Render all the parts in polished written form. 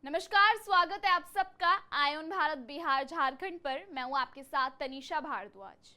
नमस्कार, स्वागत है आप सबका आयोन भारत बिहार झारखंड पर। मैं हूं आपके साथ तनीषा भारद्वाज।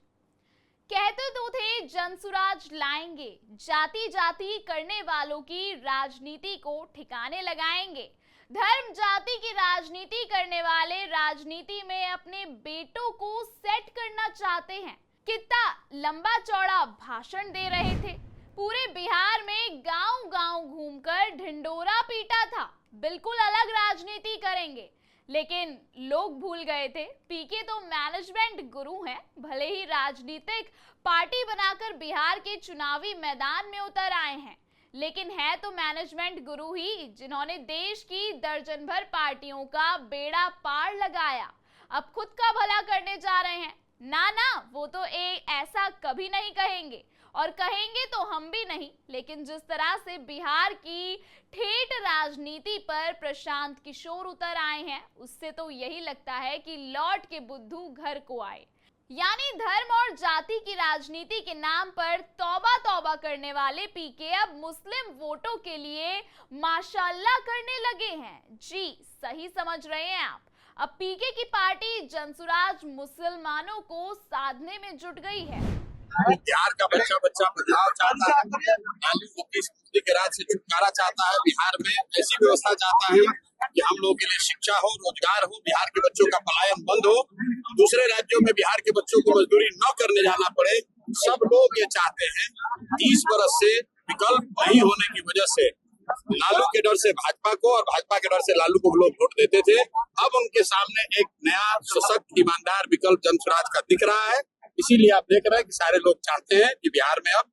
कहते तो थे जनसुराज लाएंगे, जाति जाति करने वालों की राजनीति को ठिकाने लगाएंगे। धर्म जाति की राजनीति करने वाले राजनीति में अपने बेटों को सेट करना चाहते हैं। कितना लंबा चौड़ा भाषण दे रहे थे, पूरे बिहार में गांव-गांव घूमकर ढिंडोरा पीटा था, बिल्कुल अलग राजनीति करेंगे। लेकिन लोग भूल गए थे, पीके तो मैनेजमेंट गुरु हैं। भले ही राजनीतिक पार्टी बनाकर बिहार के चुनावी मैदान में उतर आए हैं, लेकिन है तो मैनेजमेंट गुरु ही, जिन्होंने देश की दर्जन भर पार्टियों का बेड़ा पार लगाया। अब खुद का भला करने जा रहे हैं। ना, वो तो ऐसा कभी नहीं कहेंगे, और कहेंगे तो हम भी नहीं। लेकिन जिस तरह से बिहार की ठेठ राजनीति पर प्रशांत किशोर उतर आए हैं, उससे तो यही लगता है कि लौट के बुद्धू घर को आए। यानी धर्म और जाति की राजनीति के नाम पर तौबा तौबा करने वाले पीके अब मुस्लिम वोटों के लिए माशाल्लाह करने लगे हैं। जी सही समझ रहे हैं आप। अब पीके की पार्टी जनसुराज मुसलमानों को साधने में जुट गई है। बिहार का बच्चा बदलाव चाहता है, लालू के राज से छुटकारा चाहता है। बिहार में ऐसी व्यवस्था चाहता है कि हम लोगों के लिए शिक्षा हो, रोजगार हो, बिहार के बच्चों का पलायन बंद हो, दूसरे राज्यों में बिहार के बच्चों को मजदूरी न करने जाना पड़े। सब लोग ये चाहते हैं। 30 बरस से विकल्प नहीं होने की वजह से लालू के डर से भाजपा को और भाजपा के डर से लालू को लोग वोट देते थे। अब उनके सामने एक नया सशक्त ईमानदार विकल्प जनसुराज का दिख रहा है। इसीलिए आप देख रहे हैं कि सारे लोग चाहते हैं कि बिहार में अब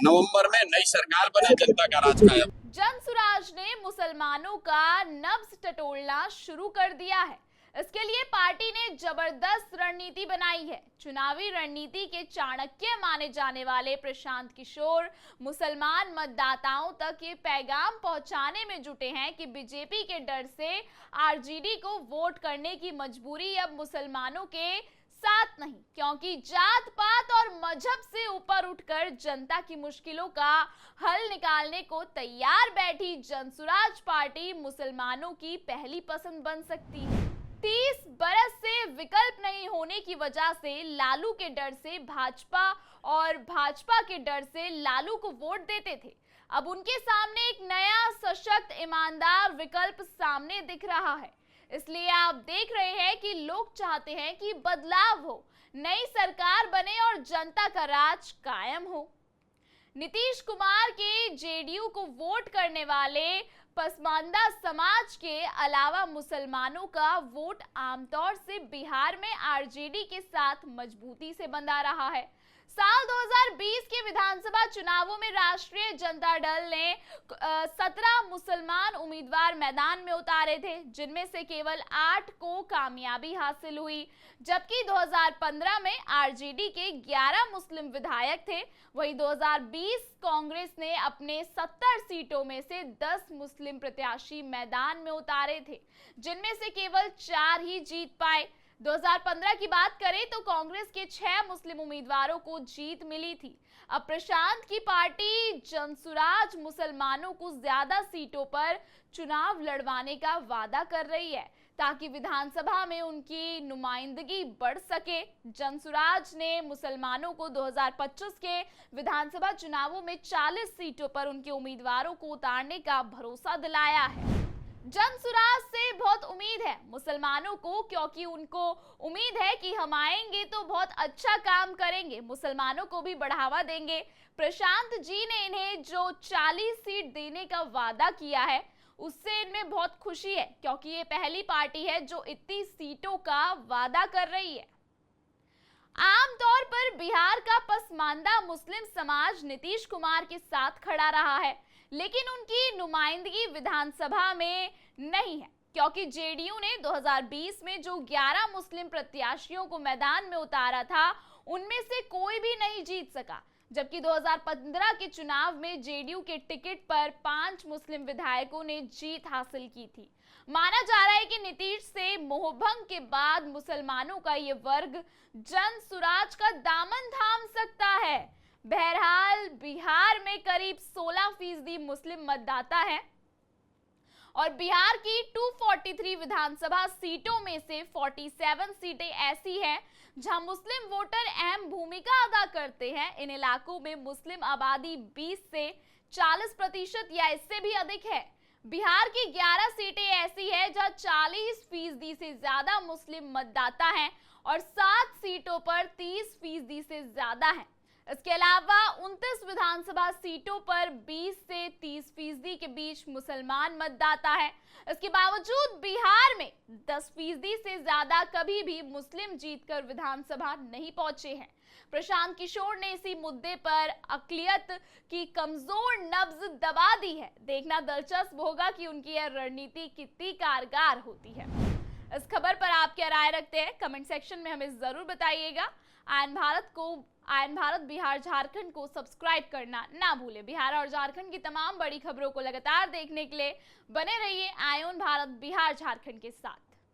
नवंबर में नई सरकार बने, जनता का राज कायम। जनसुराज ने मुसलमानों का नब्ज टटोलना शुरू कर दिया है। इसके लिए पार्टी ने जबरदस्त रणनीति बनाई है। चुनावी रणनीति के चाणक्य माने जाने वाले प्रशांत किशोर मुसलमान मतदाताओं तक ये पैगाम पहुंचाने में जुटे हैं कि बीजेपी के डर से आरजेडी को वोट करने की मजबूरी अब मुसलमानों के साथ नहीं, क्योंकि जात पात और मजहब से ऊपर उठकर जनता की मुश्किलों का हल निकालने को तैयार बैठी जनसुराज पार्टी मुसलमानों की पहली पसंद बन सकती है। 30 बरस से विकल्प नहीं होने की वजह से लालू के डर से भाजपा और भाजपा के डर से लालू को वोट देते थे। अब उनके सामने एक नया सशक्त ईमानदार विकल्प सामने दिख रहा है। इसलिए आप देख रहे हैं कि लोग चाहते हैं कि बदलाव हो, नई सरकार बने और जनता का राज कायम हो। नीतीश कुमार के जेडीयू को वोट करने वाले पसमानदा समाज के अलावा मुसलमानों का वोट आमतौर से बिहार में आरजेडी के साथ मजबूती से बंधा रहा है। साल 2020 के विधानसभा चुनावों में राष्ट्रीय जनता दल ने 17 मुसलमान उम्मीदवार मैदान में उतारे थे, जिनमें से केवल 8 को कामयाबी हासिल हुई, जबकि 2015 में आरजेडी के 11 मुस्लिम विधायक थे। वहीं 2020 कांग्रेस ने अपने 70 सीटों में से 10 मुस्लिम प्रत्याशी मैदान में उतारे थे, जिनमें से केवल 4 ही जीत पाए। 2015 की बात करें तो कांग्रेस के 6 मुस्लिम उम्मीदवारों को जीत मिली थी। अब प्रशांत की पार्टी जनसुराज मुसलमानों को ज्यादा सीटों पर चुनाव लड़वाने का वादा कर रही है, ताकि विधानसभा में उनकी नुमाइंदगी बढ़ सके। जनसुराज ने मुसलमानों को 2025 के विधानसभा चुनावों में 40 सीटों पर उनके उम्मीदवारों को उतारने का भरोसा दिलाया है। जनसुराज से बहुत उम्मीद है मुसलमानों को, क्योंकि उनको उम्मीद है कि हम आएंगे तो बहुत अच्छा काम करेंगे, मुसलमानों को भी बढ़ावा देंगे। प्रशांत जी ने इन्हें जो 40 सीट देने का वादा किया है, उससे इनमें बहुत खुशी है, क्योंकि ये पहली पार्टी है जो इतनी सीटों का वादा कर रही है। आमतौर पर बिहार का पसमानदा मुस्लिम समाज नीतीश कुमार के साथ खड़ा रहा है, लेकिन उनकी नुमाइंदगी विधानसभा में नहीं है, क्योंकि जेडीयू ने 2020 में जो 11 मुस्लिम प्रत्याशियों को मैदान में उतारा था, उनमें से कोई भी नहीं जीत सका। जबकि 2015 के चुनाव में जेडीयू के टिकट पर 5 मुस्लिम विधायकों ने जीत हासिल की थी। माना जा रहा है कि नीतीश से मोहभंग के बाद मुसलमानों का ये वर्ग जनसुराज का दामन थाम सकता है। बहरहाल बिहार में करीब 16% मुस्लिम मतदाता हैं और बिहार की 243 विधानसभा सीटों में से 47 सीटें ऐसी हैं जहां मुस्लिम वोटर अहम भूमिका अदा करते हैं। इन इलाकों में मुस्लिम आबादी 20 से 40% या इससे भी अधिक है। बिहार की 11 सीटें ऐसी है जहां 40% से ज्यादा मुस्लिम मतदाता हैं और 7 सीटों पर 30% से ज्यादा हैं। इसके अलावा 29 विधानसभा सीटों पर 20 से 30% के बीच मुसलमान मतदाता है। इसके बावजूद बिहार में 10% से ज्यादा कभी भी मुस्लिम जीतकर विधानसभा नहीं पहुंचे हैं। प्रशांत किशोर ने इसी मुद्दे पर अक़लियत की कमजोर नब्ज दबा दी है। देखना दिलचस्प होगा कि उनकी यह रणनीति कितनी कारगर होती है। इस खबर पर आप क्या राय रखते हैं, कमेंट सेक्शन में हमें जरूर बताइएगा। आयन भारत बिहार झारखंड को सब्सक्राइब करना ना भूलें। बिहार और झारखंड की तमाम बड़ी खबरों को लगातार देखने के लिए बने रहिए आयन भारत बिहार झारखंड के साथ।